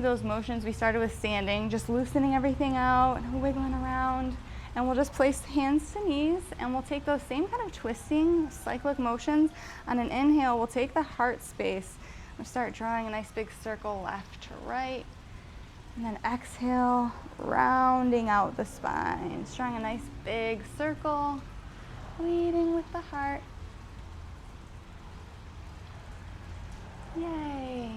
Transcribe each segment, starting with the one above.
continue those motions we started with standing, just loosening everything out, wiggling around, and we'll just place hands to knees, and we'll take those same kind of twisting, cyclic motions. On an inhale, we'll take the heart space. We'll start drawing a nice big circle left to right, and then exhale, rounding out the spine. Just drawing a nice big circle, leading with the heart. Yay.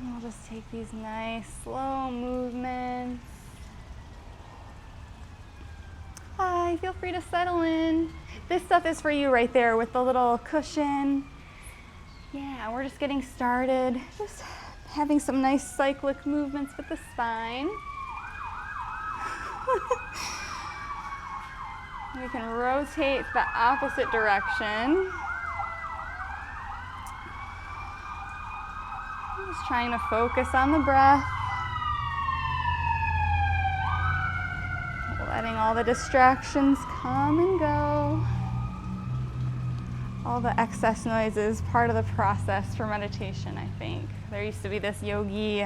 And we'll just take these nice slow movements. Hi, feel free to settle in. This stuff is for you right there with the little cushion. Yeah, we're just getting started. Just having some nice cyclic movements with the spine. We can rotate the opposite direction. Just trying to focus on the breath. Letting all the distractions come and go. All the excess noise is part of the process for meditation, I think. There used to be this yogi,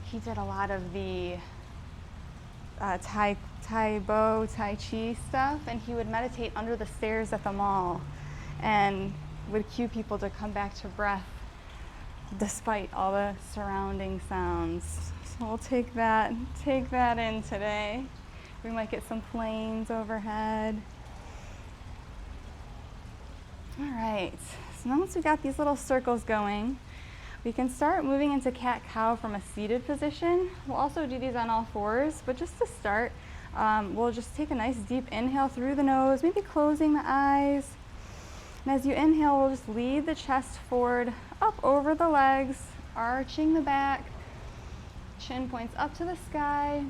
he did a lot of the Tai Chi stuff, and he would meditate under the stairs at the mall and would cue people to come back to breath despite all the surrounding sounds. So we'll take that in today. We might get some planes overhead. All right, so now once we got these little circles going, we can start moving into cat-cow from a seated position. We'll also do these on all fours, but just to start, we'll just take a nice deep inhale through the nose, maybe closing the eyes. And as you inhale, we'll just lead the chest forward, up over the legs, arching the back. Chin points up to the sky,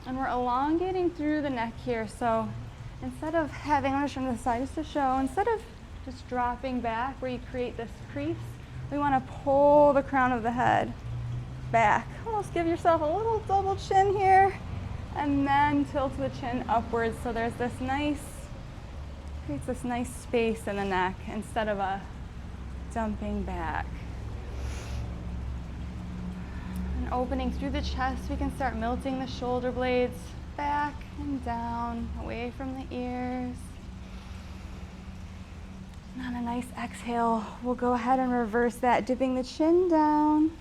and we're elongating through the neck here. So instead of having, I'm going to turn to the side just to show, instead of just dropping back where you create this crease, we want to pull the crown of the head back. Almost give yourself a little double chin here, and then tilt the chin upwards so there's this nice, creates this nice space in the neck instead of a dumping back. And opening through the chest, we can start melting the shoulder blades back and down, away from the ears. And on a nice exhale, we'll go ahead and reverse that, dipping the chin down.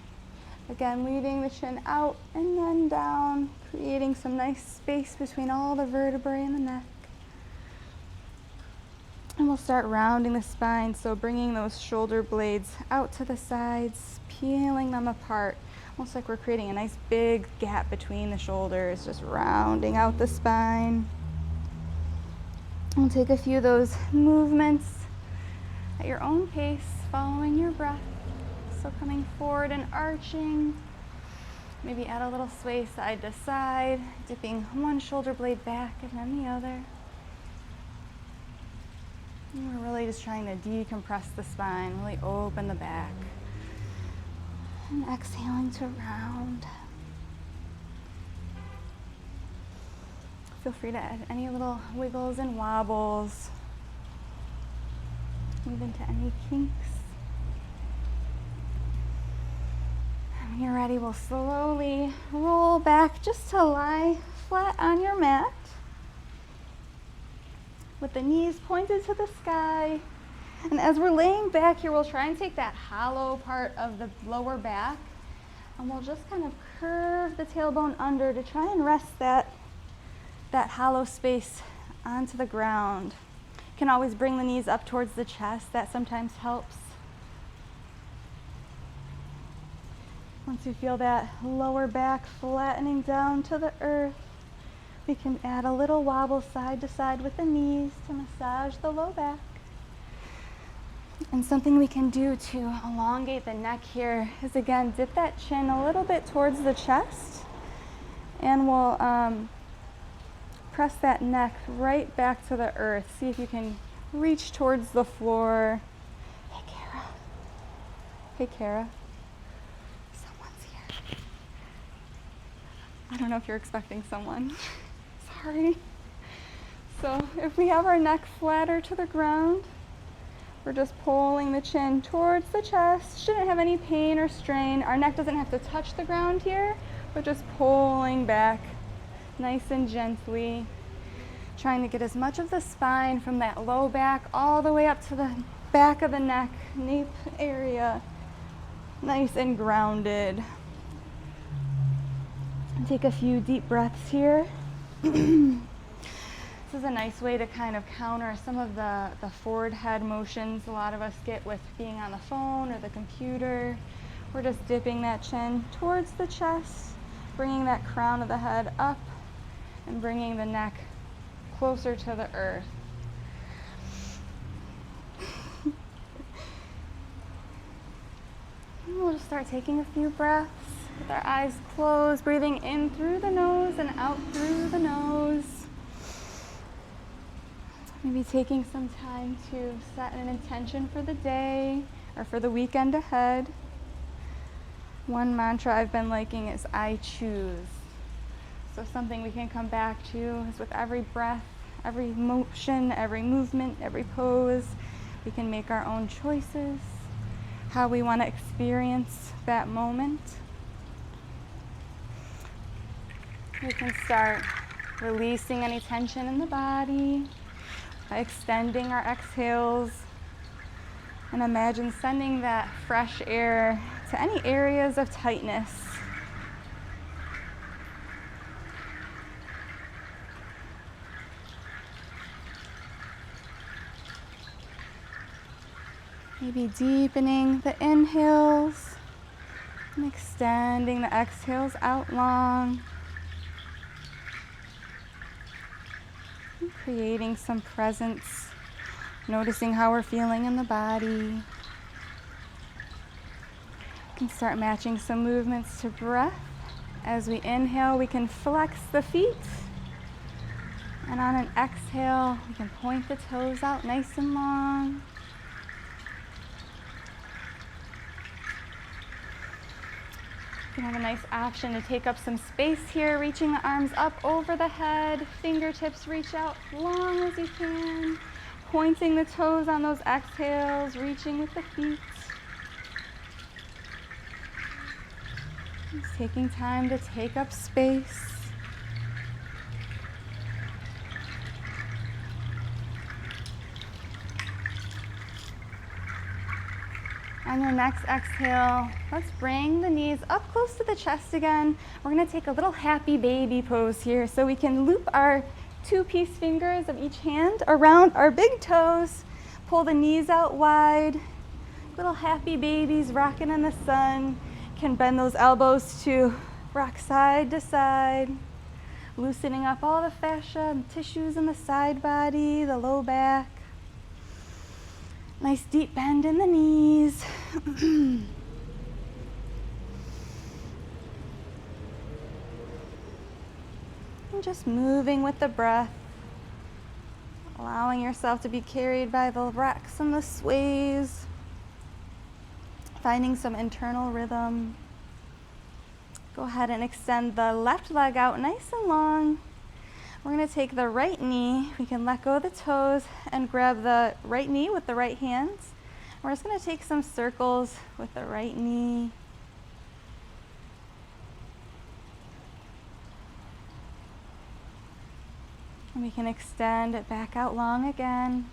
Again, leading the chin out and then down, creating some nice space between all the vertebrae in the neck. And we'll start rounding the spine, so bringing those shoulder blades out to the sides, peeling them apart, almost like we're creating a nice big gap between the shoulders, just rounding out the spine. We'll take a few of those movements at your own pace, following your breath. So coming forward and arching, maybe add a little sway side to side, dipping one shoulder blade back and then the other. And we're really just trying to decompress the spine, really open the back. And exhaling to round. Feel free to add any little wiggles and wobbles. Move into any kinks. And when you're ready, we'll slowly roll back just to lie flat on your mat, with the knees pointed to the sky. And as we're laying back here, we'll try and take that hollow part of the lower back, and we'll just kind of curve the tailbone under to try and rest that hollow space onto the ground. You can always bring the knees up towards the chest. That sometimes helps. Once you feel that lower back flattening down to the earth, we can add a little wobble side to side with the knees to massage the low back. And something we can do to elongate the neck here is, again, dip that chin a little bit towards the chest, and we'll press that neck right back to the earth. See if you can reach towards the floor. Hey, Kara. Hey, Kara. Someone's here. I don't know if you're expecting someone. Sorry. So if we have our neck flatter to the ground, We're just pulling the chin towards the chest. Shouldn't have any pain or strain. Our neck doesn't have to touch the ground here, but just pulling back nice and gently. Trying to get as much of the spine from that low back all the way up to the back of the neck, nape area, nice and grounded. Take a few deep breaths here. This is a nice way to kind of counter some of the forward head motions a lot of us get with being on the phone or the computer. We're just dipping that chin towards the chest, bringing that crown of the head up, and bringing the neck closer to the earth. And we'll just start taking a few breaths with our eyes closed, breathing in through the nose and out through the nose. Maybe taking some time to set an intention for the day or for the weekend ahead. One mantra I've been liking is I choose. So something we can come back to is with every breath, every motion, every movement, every pose, we can make our own choices, how we want to experience that moment. We can start releasing any tension in the body by extending our exhales, and imagine sending that fresh air to any areas of tightness. Maybe deepening the inhales and extending the exhales out long. And creating some presence, noticing how we're feeling in the body. You can start matching some movements to breath. As we inhale, we can flex the feet. And on an exhale, we can point the toes out nice and long. You can have a nice option to take up some space here, reaching the arms up over the head, fingertips reach out long as you can, pointing the toes on those exhales, reaching with the feet. Just taking time to take up space. On your next exhale, let's bring the knees up close to the chest again. We're gonna take a little happy baby pose here, so we can loop our two-piece fingers of each hand around our big toes, pull the knees out wide, little happy babies rocking in the sun. Can bend those elbows to rock side to side, loosening up all the fascia and tissues in the side body, the low back. Nice deep bend in the knees. And just moving with the breath, allowing yourself to be carried by the rocks and the sways, finding some internal rhythm. Go ahead and extend the left leg out nice and long. We're going to take the right knee. We can let go of the toes and grab the right knee with the right hands. We're just going to take some circles with the right knee. And we can extend it back out long again.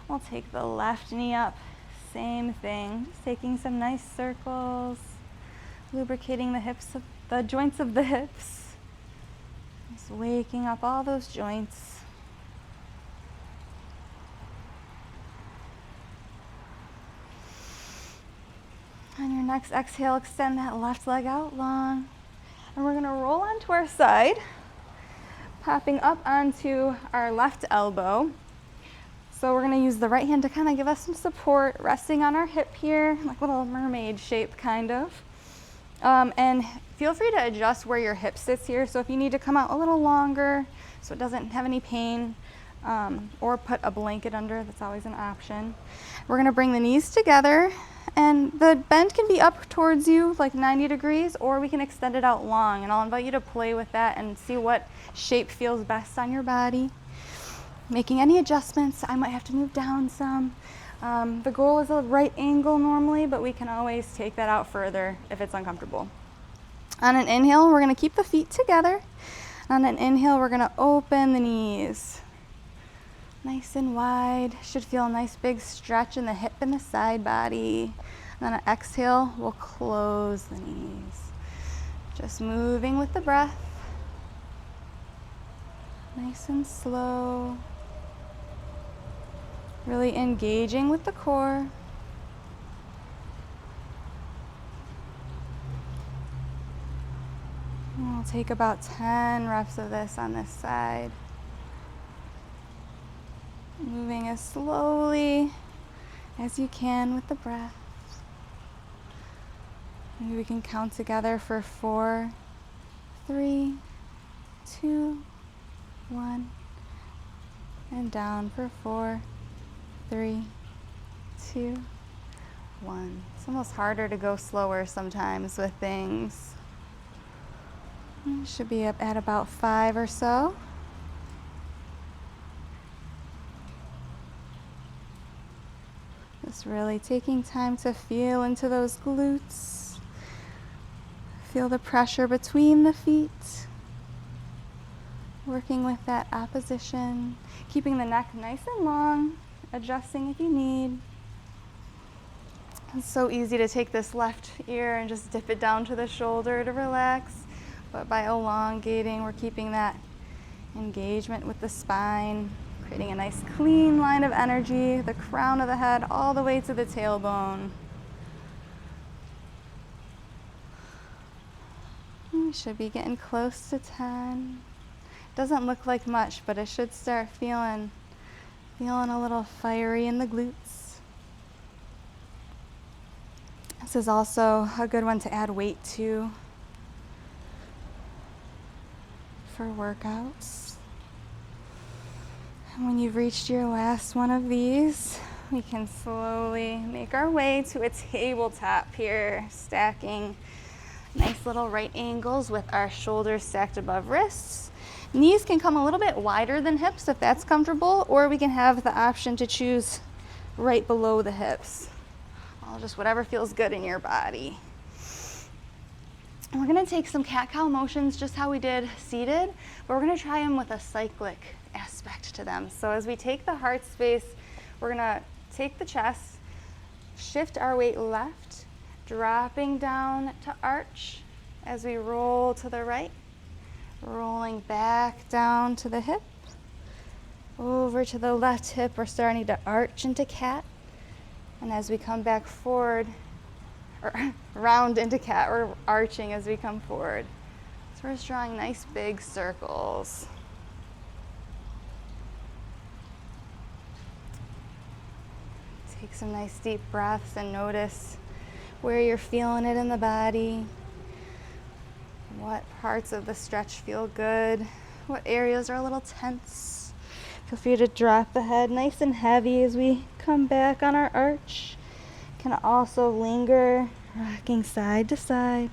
We'll take the left knee up. Same thing. Just taking some nice circles, lubricating the joints of the hips. Just waking up all those joints. On your next exhale, extend that left leg out long. And we're going to roll onto our side, popping up onto our left elbow. So we're going to use the right hand to kind of give us some support, resting on our hip here, like a little mermaid shape kind of. And feel free to adjust where your hip sits here. So if you need to come out a little longer so it doesn't have any pain, or put a blanket under, that's always an option. We're going to bring the knees together, and the bend can be up towards you like 90 degrees, or we can extend it out long, and I'll invite you to play with that and see what shape feels best on your body. Making any adjustments, I might have to move down some. The goal is a right angle normally, but we can always take that out further if it's uncomfortable. On an inhale, we're going to keep the feet together. On an inhale, we're going to open the knees. Nice and wide. Should feel a nice big stretch in the hip and the side body. And on an exhale, we'll close the knees. Just moving with the breath. Nice and slow. Really engaging with the core. And we'll take about 10 reps of this on this side. Moving as slowly as you can with the breath. Maybe we can count together for 4, 3, 2, 1, and down for 4, 3, 2, 1. It's almost harder to go slower sometimes with things. Should be up at about 5 or so. Just really taking time to feel into those glutes. Feel the pressure between the feet. Working with that opposition. Keeping the neck nice and long. Adjusting if you need. It's so easy to take this left ear and just dip it down to the shoulder to relax. But by elongating, we're keeping that engagement with the spine. Creating a nice clean line of energy, the crown of the head all the way to the tailbone. We should be getting close to 10. Doesn't look like much, but it should start feeling a little fiery in the glutes. This is also a good one to add weight to for workouts. And when you've reached your last one of these, we can slowly make our way to a tabletop here, stacking nice little right angles with our shoulders stacked above wrists. Knees can come a little bit wider than hips if that's comfortable, or we can have the option to choose right below the hips. Just whatever feels good in your body. And we're going to take some cat-cow motions just how we did seated, but we're going to try them with a cyclic aspect to them. So as we take the heart space, we're going to take the chest, shift our weight left, dropping down to arch as we roll to the right, rolling back down to the hip, over to the left hip. We're starting to arch into cat, and as we come back forward, or round into cat, we're arching as we come forward. So we're just drawing nice big circles. Take some nice deep breaths and notice where you're feeling it in the body. What parts of the stretch feel good? What areas are a little tense? Feel free to drop the head nice and heavy as we come back on our arch. Can also linger, rocking side to side.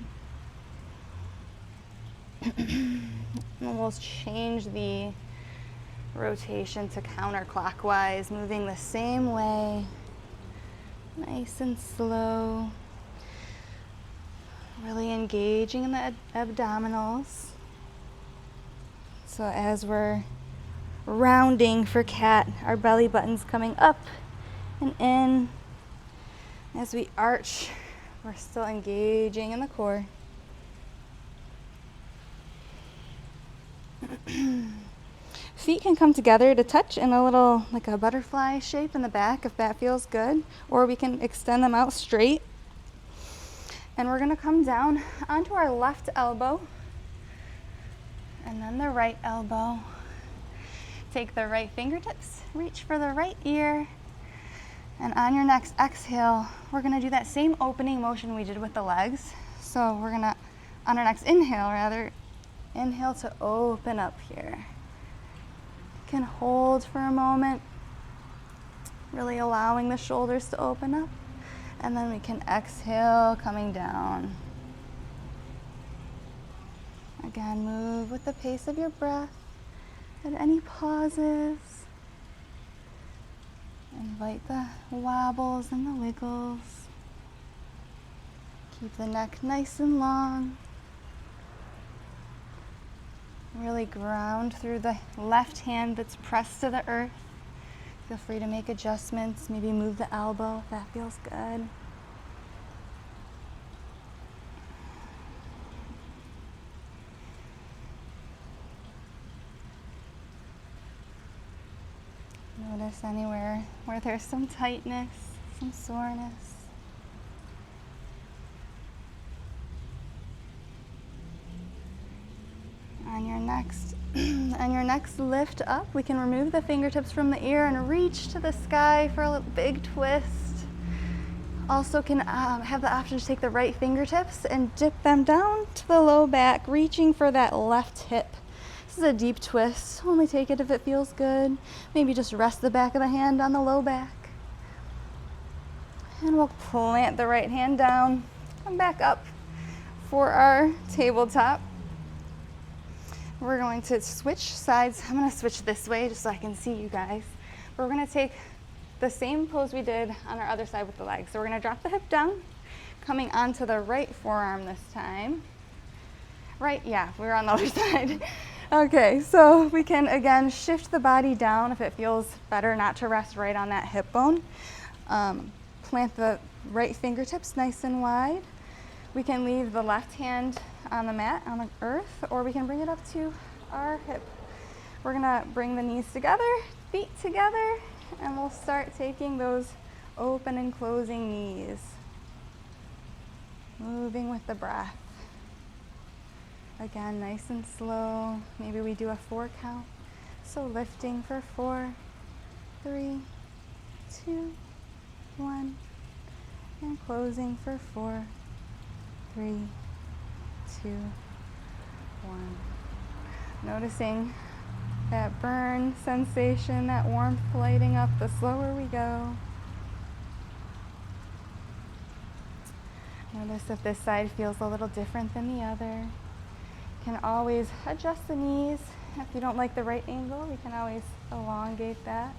And we'll change the rotation to counterclockwise, moving the same way. Nice and slow. Really engaging in the abdominals. So as we're rounding for cat, our belly button's coming up and in. As we arch, we're still engaging in the core. Feet can come together to touch in a little, like a butterfly shape in the back if that feels good, or we can extend them out straight. And we're gonna come down onto our left elbow and then the right elbow. Take the right fingertips, reach for the right ear, and on your next exhale, we're gonna do that same opening motion we did with the legs. So we're gonna, on our next inhale rather, inhale to open up here. You can hold for a moment, really allowing the shoulders to open up. And then we can exhale, coming down. Again, move with the pace of your breath. And any pauses. Invite the wobbles and the wiggles. Keep the neck nice and long. Really ground through the left hand that's pressed to the earth. Feel free to make adjustments, maybe move the elbow if that feels good. Notice anywhere where there's some tightness, some soreness. On your next lift up, we can remove the fingertips from the ear and reach to the sky for a big twist. Also can have the option to take the right fingertips and dip them down to the low back, reaching for that left hip. This is a deep twist. Only take it if it feels good. Maybe just rest the back of the hand on the low back. And we'll plant the right hand down. Come back up for our tabletop. We're going to switch sides. I'm going to switch this way just so I can see you guys. We're going to take the same pose we did on our other side with the legs. So we're going to drop the hip down, coming onto the right forearm this time. Right, yeah, we're on the other side. Okay, so we can again shift the body down if it feels better not to rest right on that hip bone. Plant the right fingertips nice and wide. We can leave the left hand on the mat, on the earth, or we can bring it up to our hip. We're gonna bring the knees together, feet together, and we'll start taking those open and closing knees. Moving with the breath. Again, nice and slow. Maybe we do a 4 count. So lifting for 4, 3, 2, 1, and closing for 4, 3, 2, 1. Noticing that burn sensation, that warmth lighting up the slower we go. Notice if this side feels a little different than the other. Can always adjust the knees. If you don't like the right angle, we can always elongate that.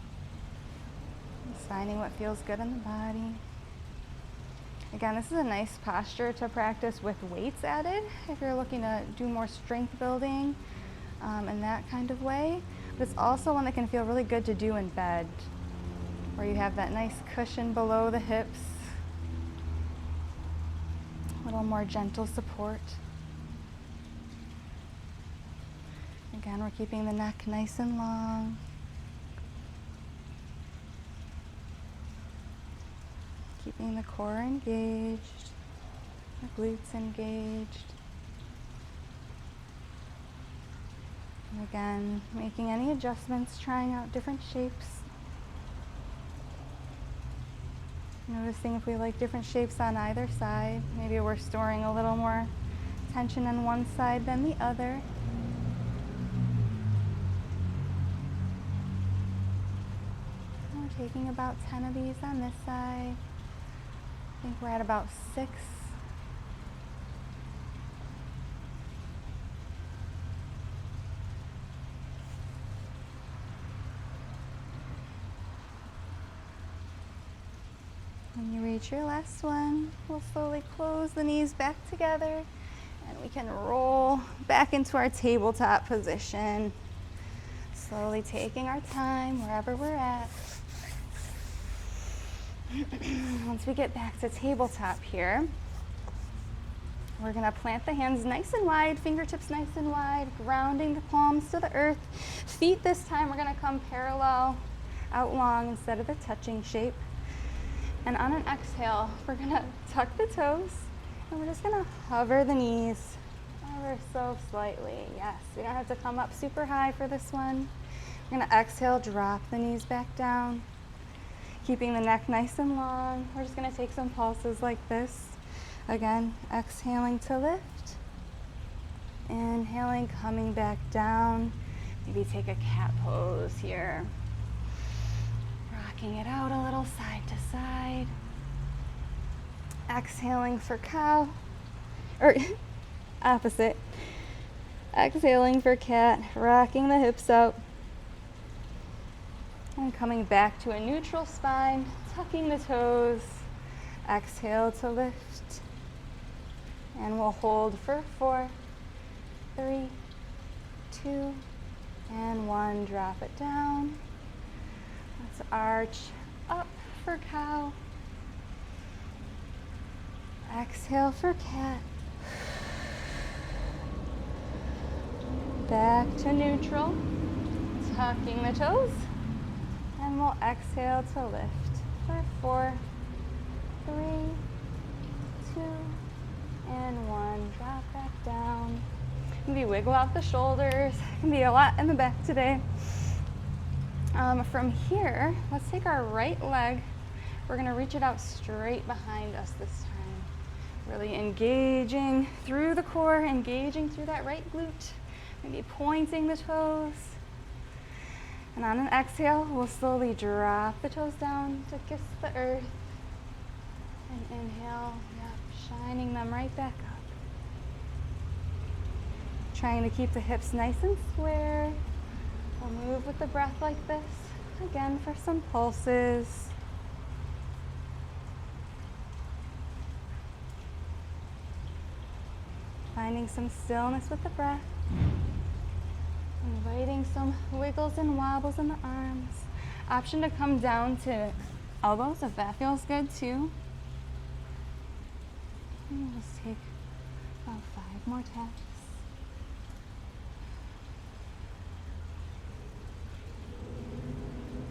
Just finding what feels good in the body. Again, this is a nice posture to practice with weights added if you're looking to do more strength building in that kind of way. But it's also one that can feel really good to do in bed, where you have that nice cushion below the hips, a little more gentle support. Again, we're keeping the neck nice and long. Keeping the core engaged, the glutes engaged. And again, making any adjustments, trying out different shapes. Noticing if we like different shapes on either side. Maybe we're storing a little more tension on one side than the other. We're taking about 10 of these on this side. I think we're at about 6. When you reach your last one, we'll slowly close the knees back together and we can roll back into our tabletop position. Slowly taking our time wherever we're at. Once we get back to tabletop here, we're going to plant the hands nice and wide, fingertips nice and wide, grounding the palms to the earth. Feet this time we're going to come parallel out long instead of the touching shape. And on an exhale, we're going to tuck the toes and we're just going to hover the knees ever so slightly. Yes, we don't have to come up super high for this one. We're going to exhale, drop the knees back down. Keeping the neck nice and long. We're just going to take some pulses like this. Again, exhaling to lift. Inhaling, coming back down. Maybe take a cat pose here. Rocking it out a little side to side. Exhaling for cow. Or opposite. Exhaling for cat. Rocking the hips out. And coming back to a neutral spine, tucking the toes. Exhale to lift. And we'll hold for 4, 3, 2, and 1. Drop it down. Let's arch up for cow. Exhale for cat. Back to neutral. Tucking the toes. And we'll exhale to lift for 4, 3, 2, and 1. Drop back down. Maybe wiggle out the shoulders. Can be a lot in the back today. From here, let's take our right leg. We're going to reach it out straight behind us this time. Really engaging through the core, engaging through that right glute. Maybe pointing the toes. And on an exhale, we'll slowly drop the toes down to kiss the earth. And inhale, shining them right back up. Trying to keep the hips nice and square. We'll move with the breath like this. Again, for some pulses. Finding some stillness with the breath. Inviting some wiggles and wobbles in the arms. Option to come down to elbows if that feels good too. And we'll just take about 5 more taps.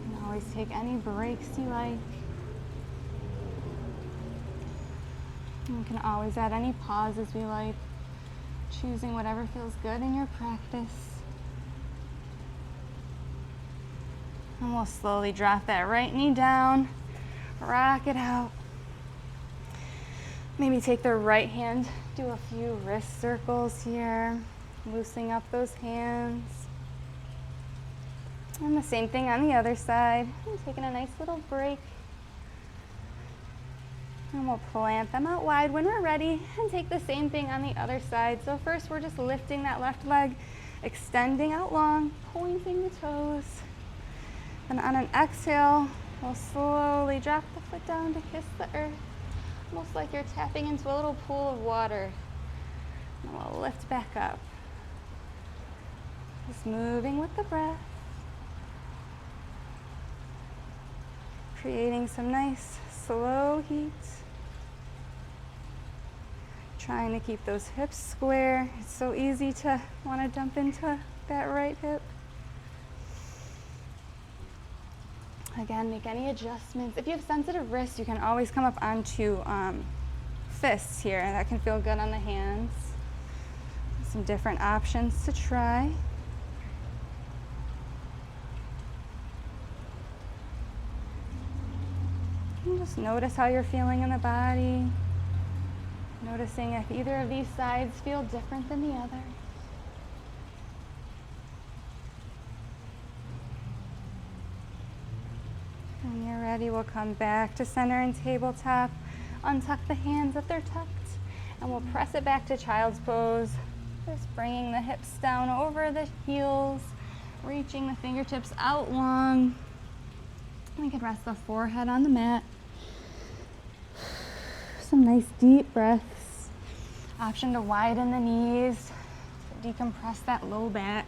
You can always take any breaks you like. And you can always add any pauses we like, choosing whatever feels good in your practice. And we'll slowly drop that right knee down, rock it out. Maybe take the right hand, do a few wrist circles here, loosening up those hands. And the same thing on the other side, taking a nice little break. And we'll plant them out wide when we're ready and take the same thing on the other side. So first we're just lifting that left leg, extending out long, pointing the toes. And on an exhale, we'll slowly drop the foot down to kiss the earth, almost like you're tapping into a little pool of water. And we'll lift back up. Just moving with the breath. Creating some nice slow heat. Trying to keep those hips square. It's so easy to want to dump into that right hip. Again, make any adjustments. If you have sensitive wrists, you can always come up onto fists here. That can feel good on the hands. Some different options to try. And just notice how you're feeling in the body. Noticing if either of these sides feel different than the other. When you're ready, we'll come back to center and tabletop. Untuck the hands if they're tucked, and we'll press it back to child's pose. Just bringing the hips down over the heels, reaching the fingertips out long. We can rest the forehead on the mat. Some nice deep breaths. Option to widen the knees, to decompress that low back.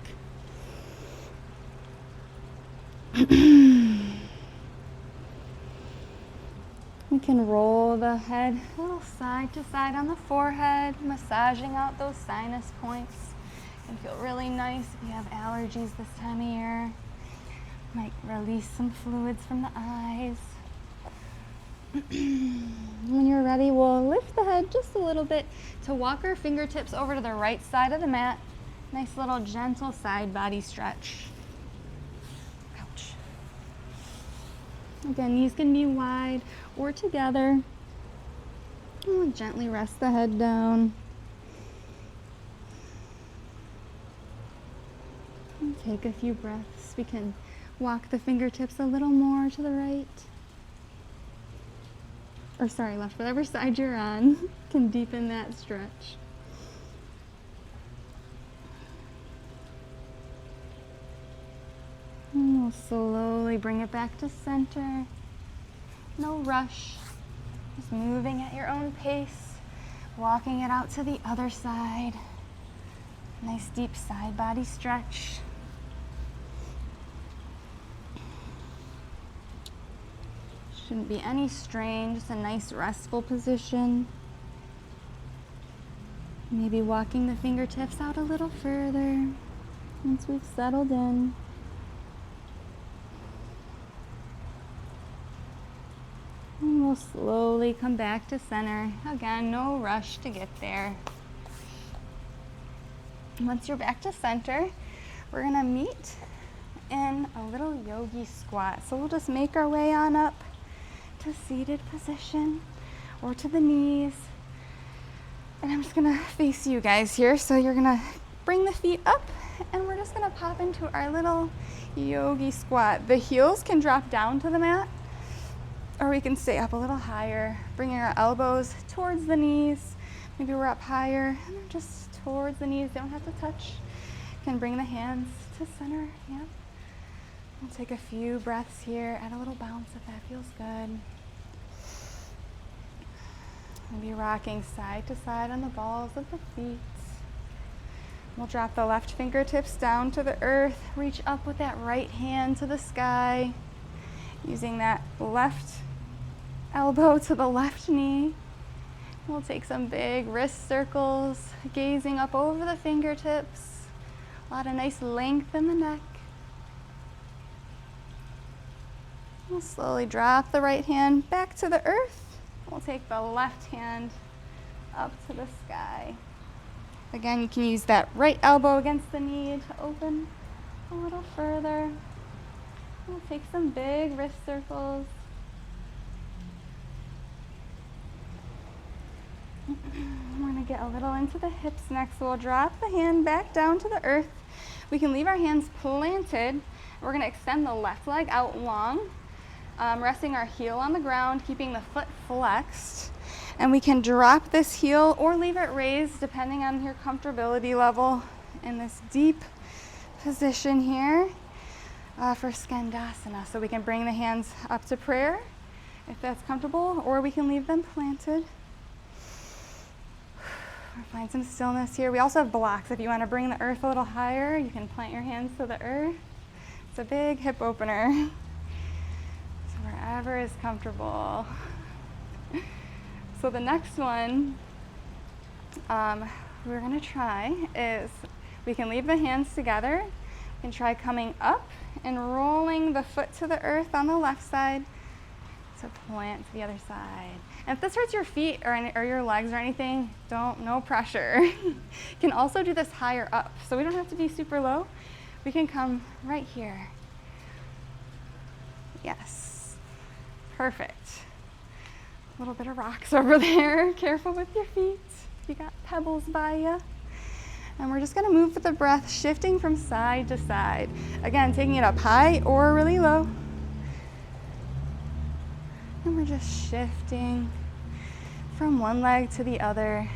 We can roll the head a little side to side on the forehead, massaging out those sinus points. It can feel really nice if you have allergies this time of year. Might release some fluids from the eyes. When you're ready, we'll lift the head just a little bit to walk our fingertips over to the right side of the mat. Nice little gentle side body stretch. Ouch. Again, knees can be wide or together. We'll gently rest the head down. And take a few breaths. We can walk the fingertips a little more to the right. Or sorry, left, whatever side you're on. Can deepen that stretch. And we'll slowly bring it back to center. No rush. Just moving at your own pace. Walking it out to the other side. Nice deep side body stretch. Shouldn't be any strain, just a nice restful position. Maybe walking the fingertips out a little further once we've settled in. And we'll slowly come back to center. Again, no rush to get there. Once you're back to center, we're gonna meet in a little yogi squat. So we'll just make our way on up to seated position or to the knees. And I'm just gonna face you guys here. So you're gonna bring the feet up and we're just gonna pop into our little yogi squat. The heels can drop down to the mat or we can stay up a little higher, bringing our elbows towards the knees. Maybe we're up higher and just towards the knees, don't have to touch. You can bring the hands to center, yeah. We'll take a few breaths here, add a little bounce if that feels good. We'll be rocking side to side on the balls of the feet. We'll drop the left fingertips down to the earth, reach up with that right hand to the sky, using that left elbow to the left knee. We'll take some big wrist circles, gazing up over the fingertips. A lot of nice length in the neck. We'll slowly drop the right hand back to the earth. We'll take the left hand up to the sky. Again, you can use that right elbow against the knee to open a little further. We'll take some big wrist circles. We're going to get a little into the hips next. So we'll drop the hand back down to the earth. We can leave our hands planted. We're going to extend the left leg out long, resting our heel on the ground, keeping the foot flexed. And we can drop this heel or leave it raised depending on your comfortability level in this deep position here for Skandasana. So we can bring the hands up to prayer if that's comfortable, or we can leave them planted. Find some stillness here. We also have blocks. If you want to bring the earth a little higher, you can plant your hands to the earth. It's a big hip opener. So wherever is comfortable. So the next one we're going to try is we can leave the hands together. We can try coming up and rolling the foot to the earth on the left side to plant to the other side. And if this hurts your feet or your legs or anything, no pressure. You can also do this higher up. So we don't have to be super low. We can come right here. Yes, perfect. A little bit of rocks over there. Careful with your feet. You got pebbles by you. And we're just gonna move with the breath, shifting from side to side. Again, taking it up high or really low. And we're just shifting from one leg to the other.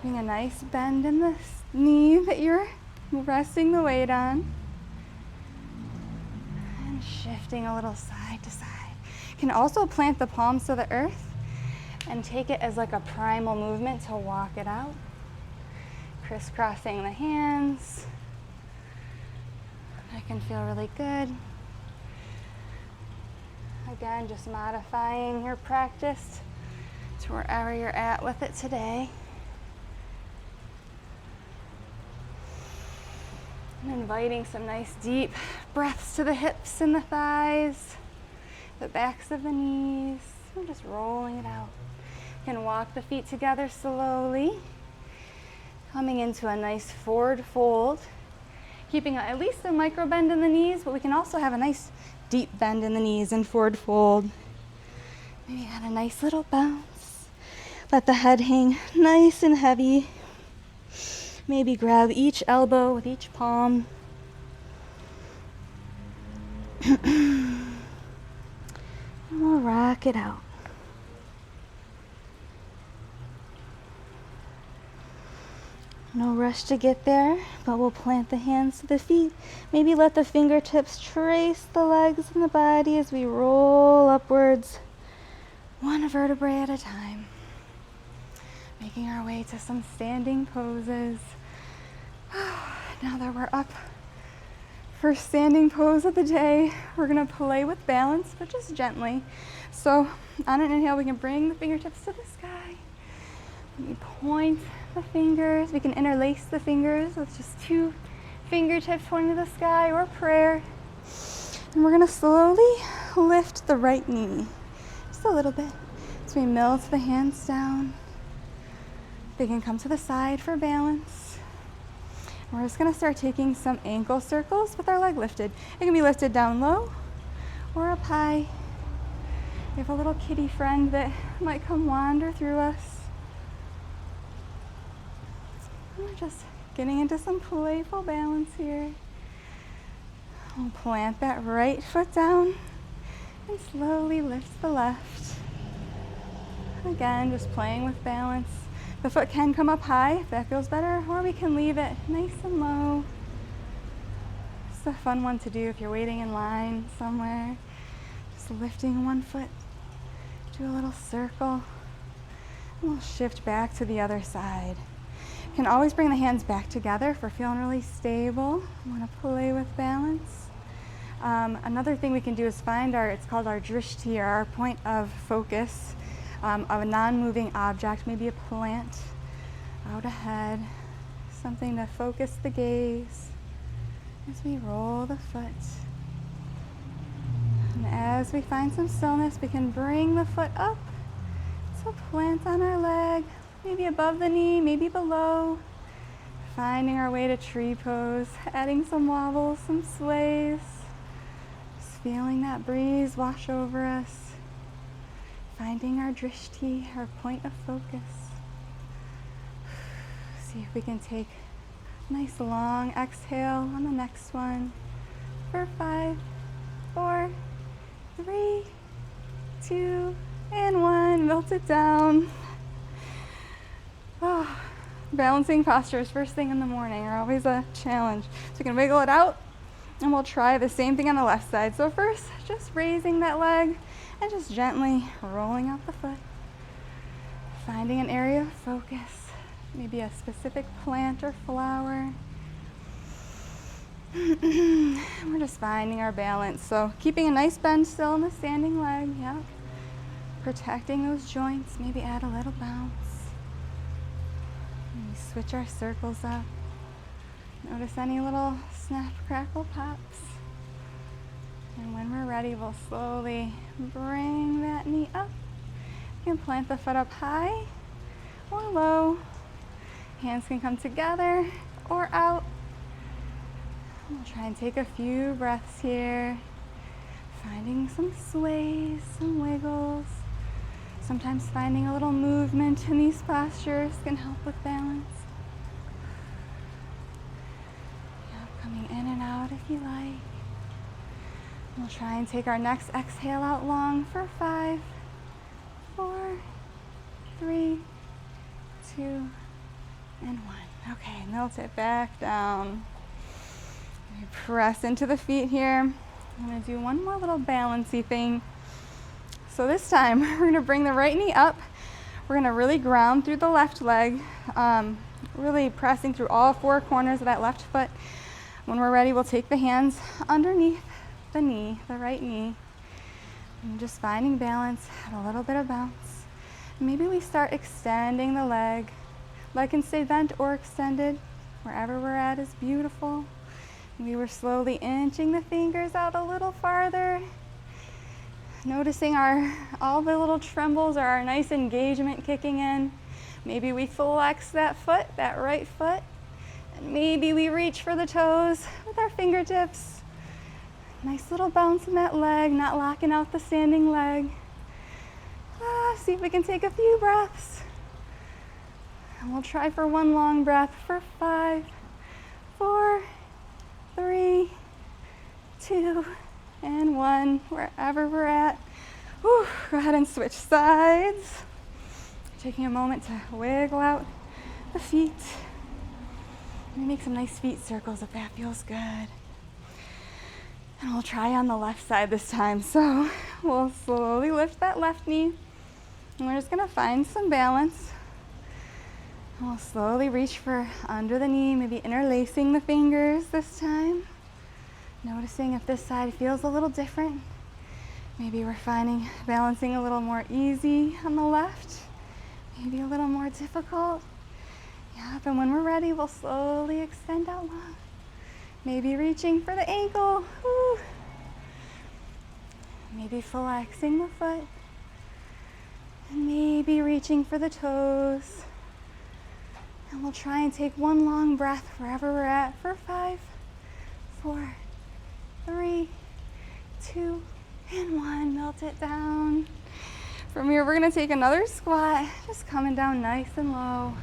Getting a nice bend in the knee that you're resting the weight on. And shifting a little side to side. You can also plant the palms to the earth and take it as like a primal movement to walk it out. Crisscrossing the hands. That can feel really good. Again, just modifying your practice to wherever you're at with it today. And inviting some nice deep breaths to the hips and the thighs, the backs of the knees. We're just rolling it out. You can walk the feet together slowly, coming into a nice forward fold, keeping at least a micro bend in the knees, but we can also have a nice deep bend in the knees and forward fold. Maybe add a nice little bounce. Let the head hang nice and heavy. Maybe grab each elbow with each palm. And we'll rock it out. No rush to get there, but we'll plant the hands to the feet. Maybe let the fingertips trace the legs and the body as we roll upwards, one vertebrae at a time. Making our way to some standing poses. Now that we're up, first standing pose of the day, we're gonna play with balance, but just gently. So on an inhale, we can bring the fingertips to the sky. We point the fingers. We can interlace the fingers with just two fingertips pointing to the sky or prayer. And we're gonna slowly lift the right knee, just a little bit. So we melt the hands down. They can come to the side for balance. And we're just gonna start taking some ankle circles with our leg lifted. It can be lifted down low or up high. We have a little kitty friend that might come wander through us. We're just getting into some playful balance here. We'll plant that right foot down and slowly lift the left. Again, just playing with balance. The foot can come up high if that feels better, or we can leave it nice and low. It's a fun one to do if you're waiting in line somewhere. Just lifting one foot, do a little circle, and we'll shift back to the other side. You can always bring the hands back together if we're feeling really stable. We want to play with balance. Another thing we can do is find it's called our drishti, or our point of focus of a non-moving object, maybe a plant out ahead, something to focus the gaze as we roll the foot. And as we find some stillness, we can bring the foot up to plant on our leg. Maybe above the knee, maybe below. Finding our way to tree pose, adding some wobbles, some sways. Just feeling that breeze wash over us. Finding our drishti, our point of focus. See if we can take a nice long exhale on the next one. For 5, 4, 3, 2, and 1. Melt it down. Oh, balancing postures first thing in the morning are always a challenge. So you can wiggle it out, and we'll try the same thing on the left side. So first, just raising that leg and just gently rolling out the foot. Finding an area of focus, maybe a specific plant or flower. We're just finding our balance. So keeping a nice bend still in the standing leg, yeah. Protecting those joints, maybe add a little bounce. And we switch our circles up. Notice any little snap, crackle, pops. And when we're ready, we'll slowly bring that knee up. You can plant the foot up high or low. Hands can come together or out. We'll try and take a few breaths here. Finding some sways, some wiggles. Sometimes finding a little movement in these postures can help with balance. Yeah, coming in and out if you like. We'll try and take our next exhale out long for 5, 4, 3, 2, and 1. Okay, melt it back down. We press into the feet here. I'm going to do one more little balancey thing. So this time, we're going to bring the right knee up. We're going to really ground through the left leg, really pressing through all 4 corners of that left foot. When we're ready, we'll take the hands underneath the knee, the right knee, and just finding balance, add a little bit of bounce. Maybe we start extending the leg. Leg can stay bent or extended. Wherever we're at is beautiful. We were slowly inching the fingers out a little farther. Noticing all the little trembles or our nice engagement kicking in. Maybe we flex that foot, that right foot, and maybe we reach for the toes with our fingertips. Nice little bounce in that leg, not locking out the standing leg. See if we can take a few breaths. And we'll try for one long breath for 5, 4, 3, 2, and 1. Wherever we're at. Whew, go ahead and switch sides. Taking a moment to wiggle out the feet. Make some nice feet circles if that feels good. And we'll try on the left side this time. So we'll slowly lift that left knee. And we're just gonna find some balance. And we'll slowly reach for under the knee, maybe interlacing the fingers this time. Noticing if this side feels a little different. Maybe we're finding balancing a little more easy on the left. Maybe a little more difficult. Yep, and when we're ready, we'll slowly extend out long. Maybe reaching for the ankle. Woo. Maybe flexing the foot. And maybe reaching for the toes. And we'll try and take one long breath wherever we're at for 5, 4, 3, 2, and 1. Melt it down. From here, we're gonna take another squat, just coming down nice and low,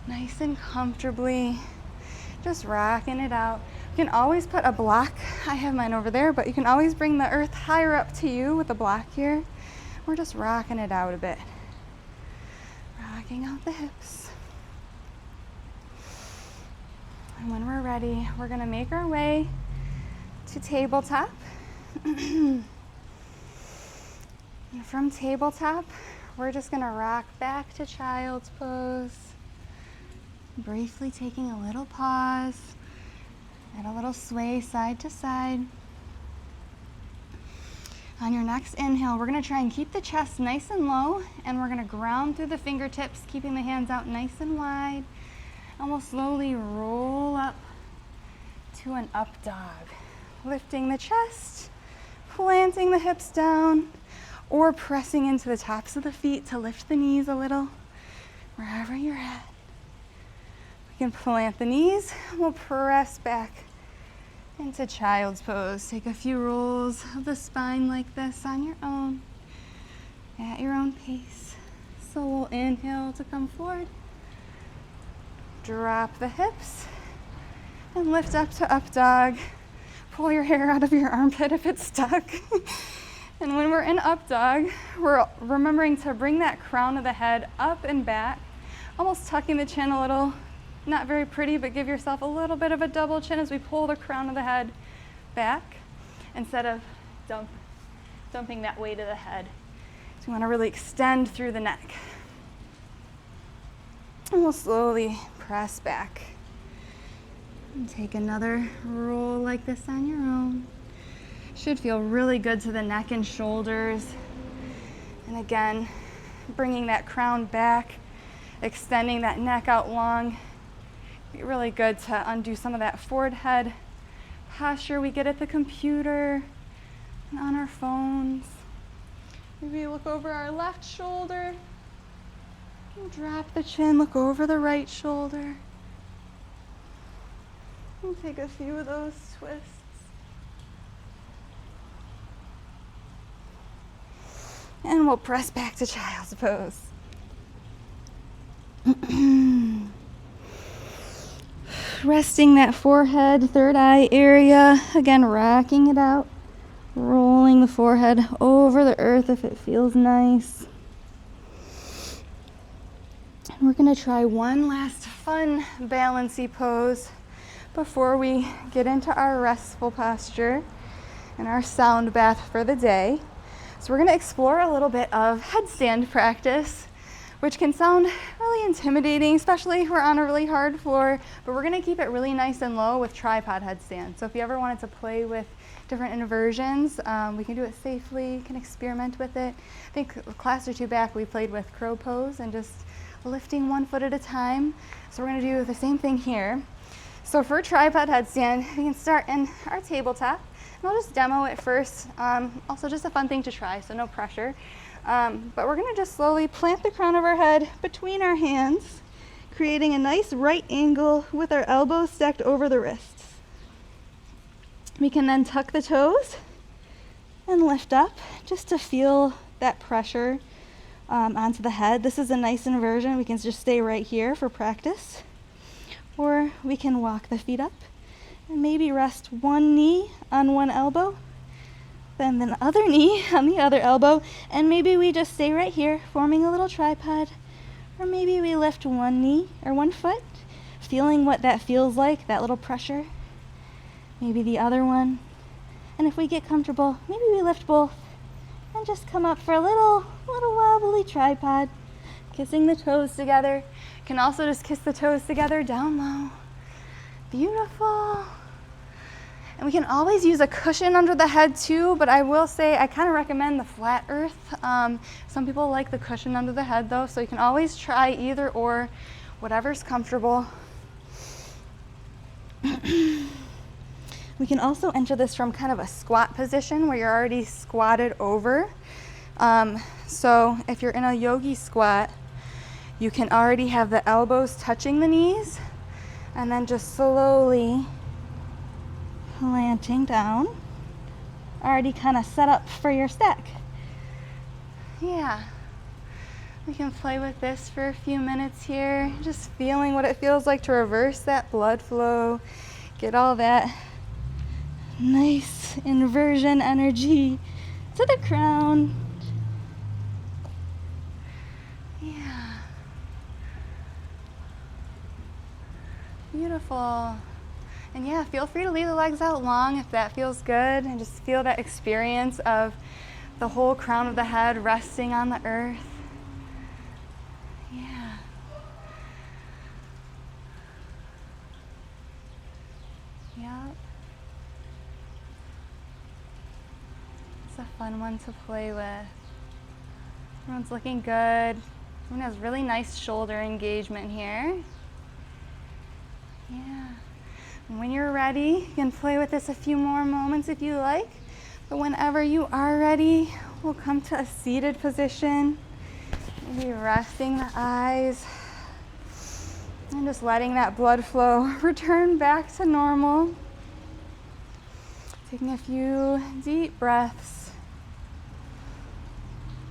nice and comfortably, just rocking it out. You can always put a block. I have mine over there, but you can always bring the earth higher up to you with a block here. We're just rocking it out a bit. Rocking out the hips. And when we're ready, we're gonna make our way to tabletop. And from tabletop, we're just gonna rock back to child's pose. Briefly taking a little pause and a little sway side to side. On your next inhale, we're gonna try and keep the chest nice and low, and we're gonna ground through the fingertips, keeping the hands out nice and wide. And we'll slowly roll up to an up dog. Lifting the chest, planting the hips down, or pressing into the tops of the feet to lift the knees a little, wherever you're at. We can plant the knees, we'll press back into child's pose. Take a few rolls of the spine like this on your own, at your own pace. So we'll inhale to come forward, drop the hips, and lift up to up dog. Pull your hair out of your armpit if it's stuck. And when we're in up dog, we're remembering to bring that crown of the head up and back, almost tucking the chin a little. Not very pretty, but give yourself a little bit of a double chin as we pull the crown of the head back instead of dumping that weight of the head. So we want to really extend through the neck. And we'll slowly press back. And take another roll like this on your own. Should feel really good to the neck and shoulders. And again, bringing that crown back, extending that neck out long. Be really good to undo some of that forward head posture we get at the computer and on our phones. Maybe look over our left shoulder. And drop the chin, look over the right shoulder. And take a few of those twists. And we'll press back to child's pose. Resting that forehead, third eye area. Again, rocking it out. Rolling the forehead over the earth if it feels nice. And we're going to try one last fun balancy pose before we get into our restful posture and our sound bath for the day. So we're going to explore a little bit of headstand practice, which can sound really intimidating, especially if we're on a really hard floor, but we're going to keep it really nice and low with tripod headstand. So if you ever wanted to play with different inversions, we can do it safely, you can experiment with it. I think a class or two back we played with crow pose and just lifting one foot at a time. So we're going to do the same thing here. So for tripod headstand, we can start in our tabletop. And I'll just demo it first. Also just a fun thing to try, so no pressure. But we're gonna just slowly plant the crown of our head between our hands, creating a nice right angle with our elbows stacked over the wrists. We can then tuck the toes and lift up just to feel that pressure onto the head. This is a nice inversion. We can just stay right here for practice. Or we can walk the feet up and maybe rest one knee on one elbow, then the other knee on the other elbow, and maybe we just stay right here, forming a little tripod, or maybe we lift one knee or one foot, feeling what that feels like, that little pressure. Maybe the other one. And if we get comfortable, maybe we lift both and just come up for a little wobbly tripod. Kissing the toes together. You can also just kiss the toes together down low. Beautiful. And we can always use a cushion under the head too, but I will say I kind of recommend the flat earth. Some people like the cushion under the head though, so you can always try either or, whatever's comfortable. We can also enter this from kind of a squat position where you're already squatted over. So if you're in a yogi squat, you can already have the elbows touching the knees and then just slowly planting down. Already kind of set up for your stack. Yeah. We can play with this for a few minutes here, just feeling what it feels like to reverse that blood flow, get all that nice inversion energy to the crown. Yeah. Beautiful. And yeah, feel free to leave the legs out long if that feels good, and just feel that experience of the whole crown of the head resting on the earth. Yeah. Yep. It's a fun one to play with. Everyone's looking good. Everyone has really nice shoulder engagement here. Yeah. And when you're ready, you can play with this a few more moments if you like. But whenever you are ready, we'll come to a seated position. Maybe resting the eyes and just letting that blood flow return back to normal. Taking a few deep breaths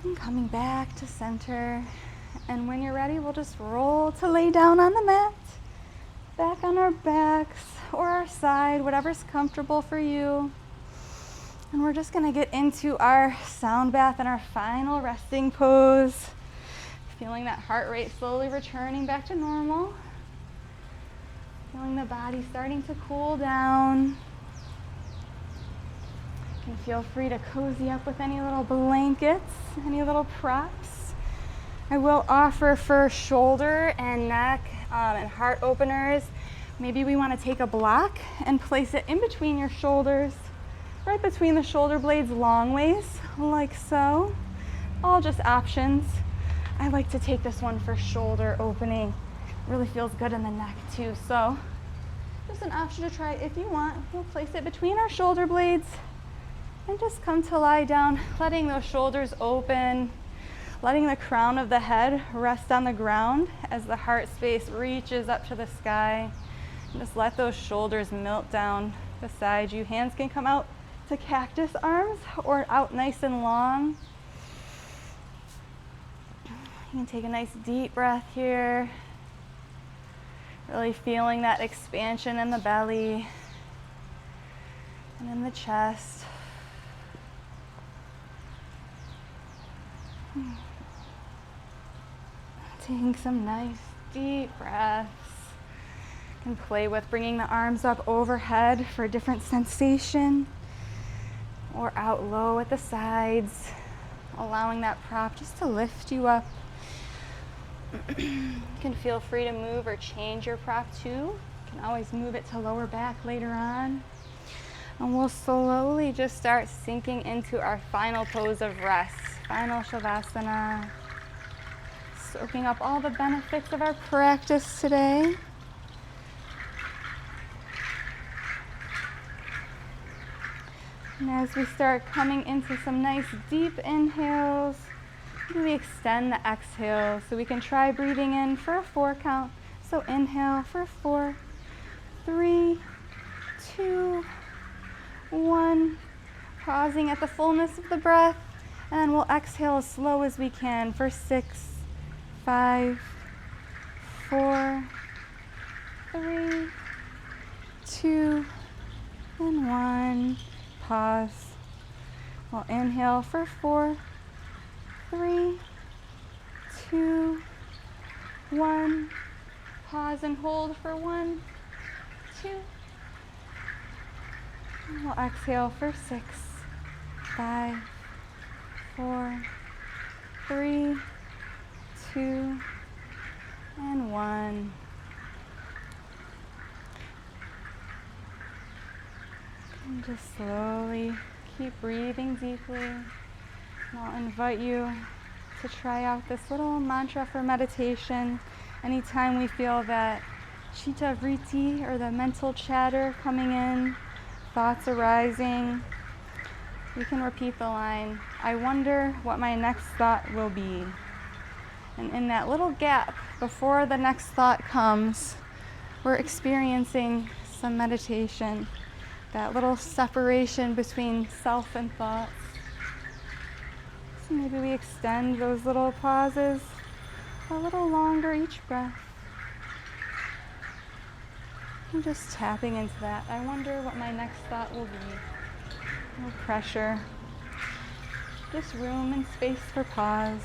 and coming back to center. And when you're ready, we'll just roll to lay down on the mat, back on our backs or our side, whatever's comfortable for you. And we're just gonna get into our sound bath and our final resting pose. Feeling that heart rate slowly returning back to normal. Feeling the body starting to cool down. You can feel free to cozy up with any little blankets, any little props. I will offer for shoulder and neck and heart openers. Maybe we want to take a block and place it in between your shoulders, right between the shoulder blades long ways, like so. All just options. I like to take this one for shoulder opening. It really feels good in the neck too. So just an option to try if you want. We'll place it between our shoulder blades and just come to lie down, letting those shoulders open, letting the crown of the head rest on the ground as the heart space reaches up to the sky. And just let those shoulders melt down beside you. Hands can come out to cactus arms or out nice and long. You can take a nice deep breath here. Really feeling that expansion in the belly and in the chest. Taking some nice deep breaths. You can play with bringing the arms up overhead for a different sensation, or out low at the sides, allowing that prop just to lift you up. You can feel free to move or change your prop too. You can always move it to lower back later on. And we'll slowly just start sinking into our final pose of rest, final Shavasana. Soaking up all the benefits of our practice today. And as we start coming into some nice deep inhales, we extend the exhale, so we can try breathing in for a 4 count. So inhale for 4, 3, 2, 1. Pausing at the fullness of the breath, and then we'll exhale as slow as we can for 6, 5, 4, 3, 2, and 1. Pause. We'll inhale for 4, 3, 2, 1. Pause and hold for 1, 2. And we'll exhale for 6, 5, 4, 3, 2, and 1. And just slowly keep breathing deeply. And I'll invite you to try out this little mantra for meditation. Anytime we feel that chitta vritti, or the mental chatter coming in, thoughts arising, we can repeat the line, I wonder what my next thought will be. And in that little gap before the next thought comes, we're experiencing some meditation, that little separation between self and thoughts. So maybe we extend those little pauses a little longer each breath. I'm just tapping into that. I wonder what my next thought will be. No pressure. Just room and space for pause.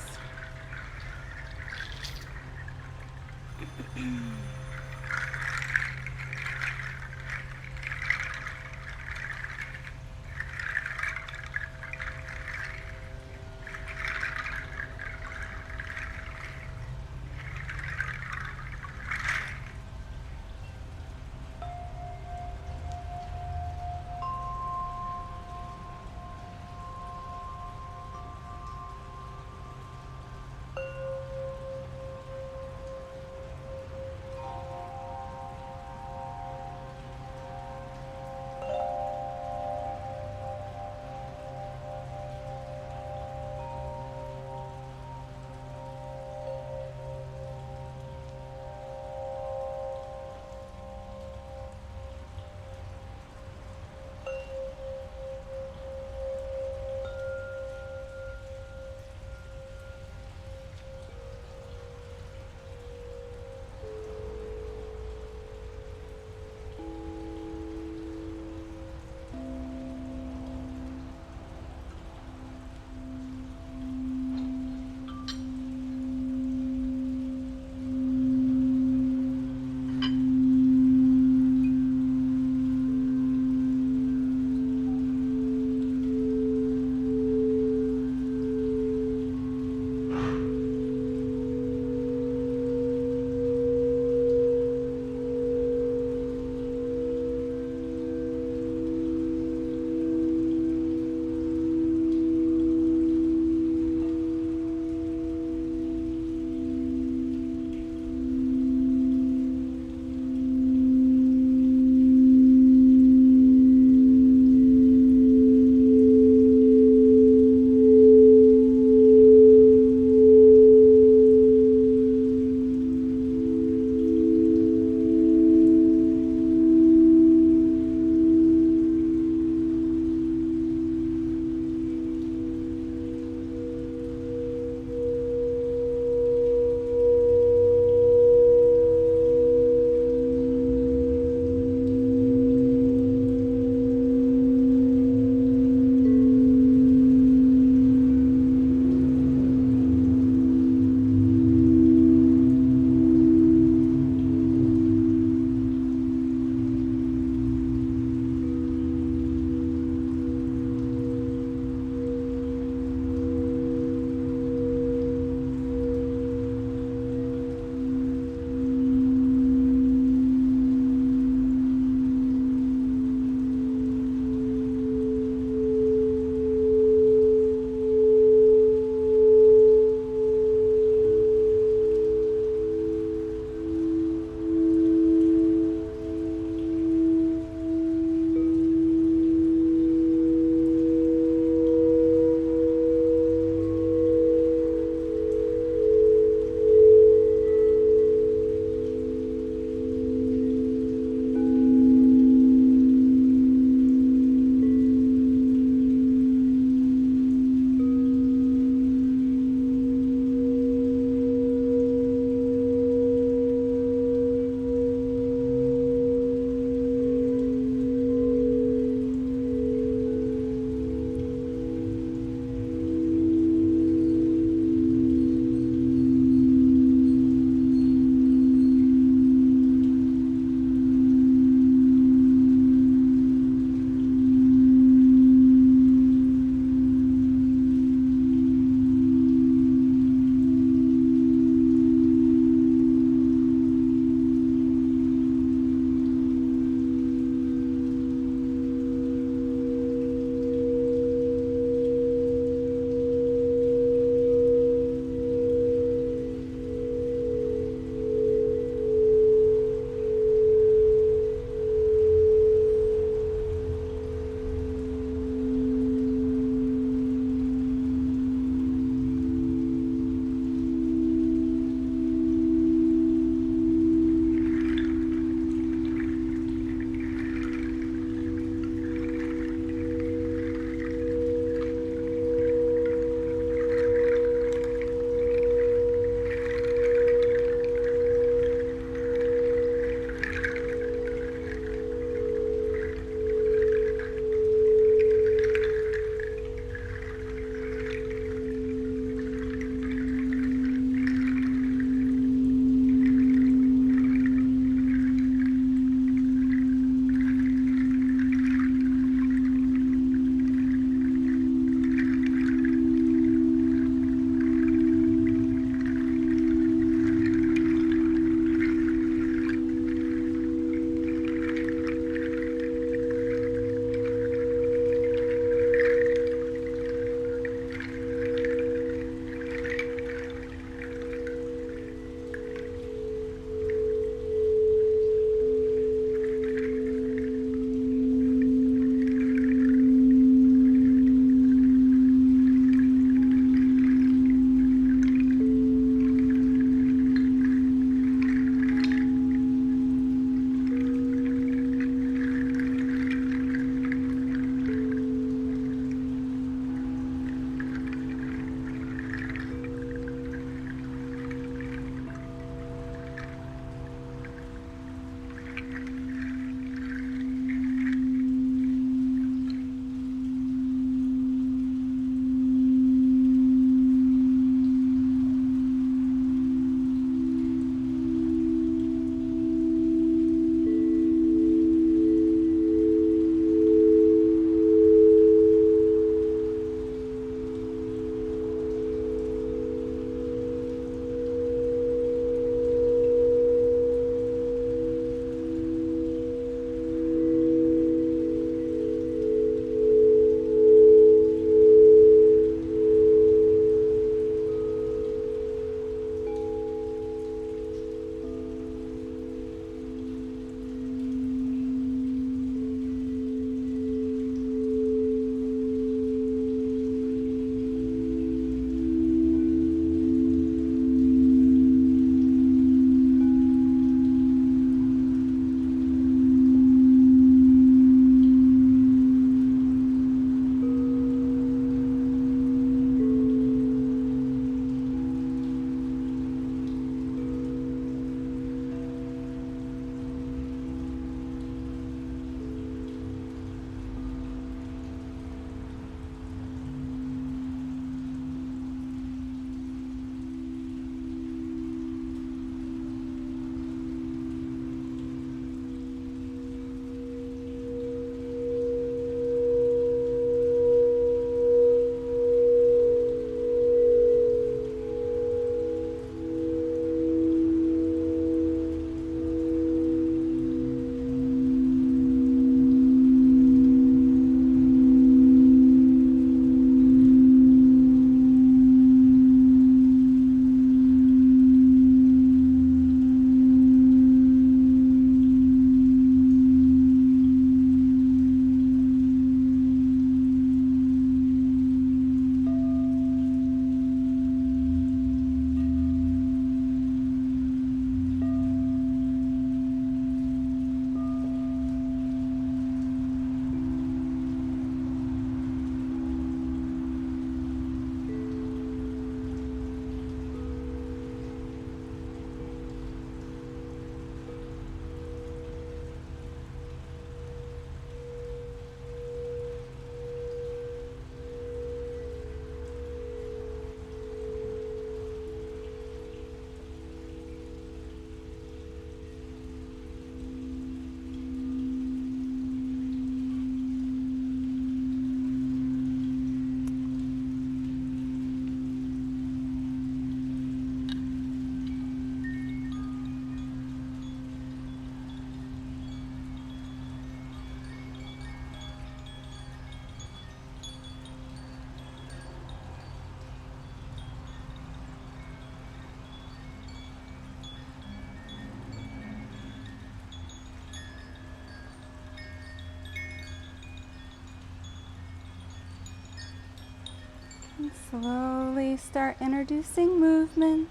Slowly start introducing movement.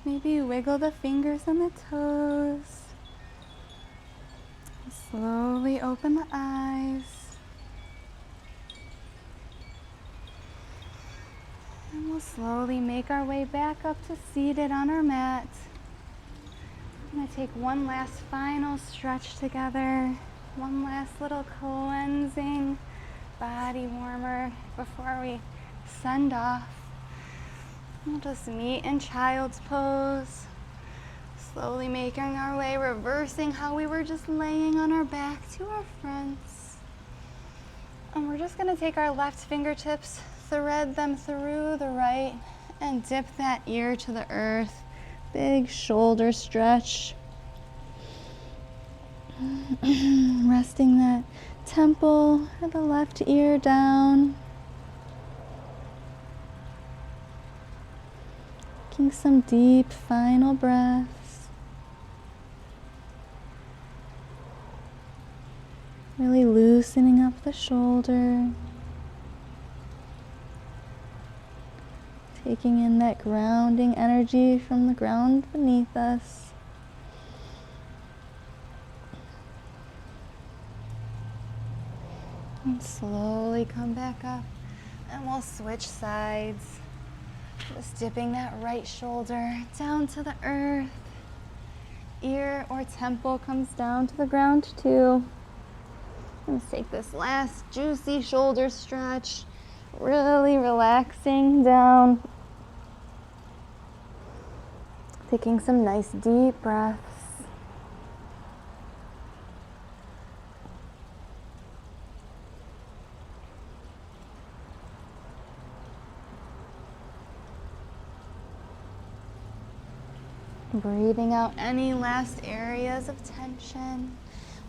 Maybe wiggle the fingers and the toes. Slowly open the eyes. And we'll slowly make our way back up to seated on our mat. I'm going to take one last final stretch together. One last little cleansing body warmer before we send off. We'll just meet in child's pose. Slowly making our way, reversing how we were just laying on our back to our fronts. And we're just going to take our left fingertips, thread them through the right, and dip that ear to the earth. Big shoulder stretch. Resting that temple of the left ear down. Taking some deep final breaths. Really loosening up the shoulder. Taking in that grounding energy from the ground beneath us. And slowly come back up, and we'll switch sides. Just dipping that right shoulder down to the earth. Ear or temple comes down to the ground too. Let's take this last juicy shoulder stretch, really relaxing down. Taking some nice deep breaths. Breathing out any last areas of tension.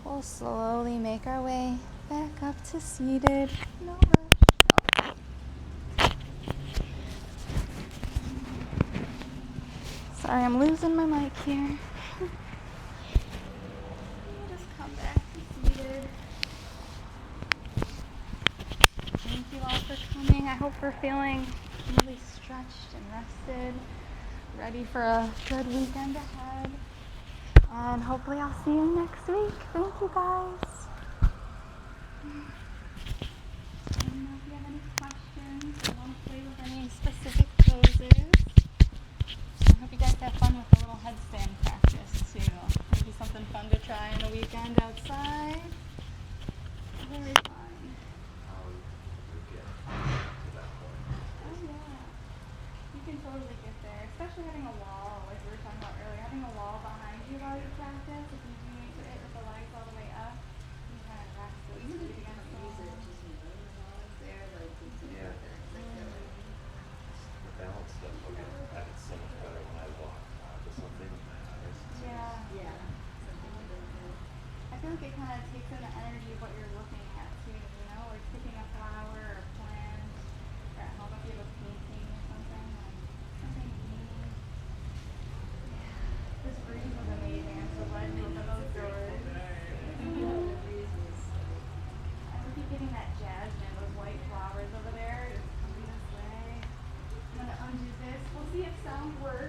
We'll slowly make our way back up to seated. No rush. Sorry, I'm losing my mic here. Just come back to seated. Thank you all for coming. I hope we're feeling really stretched and rested. Ready for a good weekend ahead. And hopefully I'll see you next week. Thank you guys. I don't know if you have any questions or want to play with any specific poses. I hope you guys have fun with the little headstand practice too. Maybe something fun to try on a weekend outside. Very fun. You can totally get there, especially having a wall, like we were talking about earlier, having a wall behind you while you practice. If you do need to hit with the legs all the way up, you kind of rest so you can against the wall. The balance stuff, okay, it's so much better when I walk to something with my eyes. Yeah. I feel like it kind of takes in the energy of what you're looking at too, you know, like picking a flower or a plant, or how about you have a painting or something, like something meaning. Yeah. This breeze was amazing. I'm so glad you opened those doors. I keep getting that jasmine, those white flowers over there, just coming this way. I'm going to undo this. We'll see if sound works.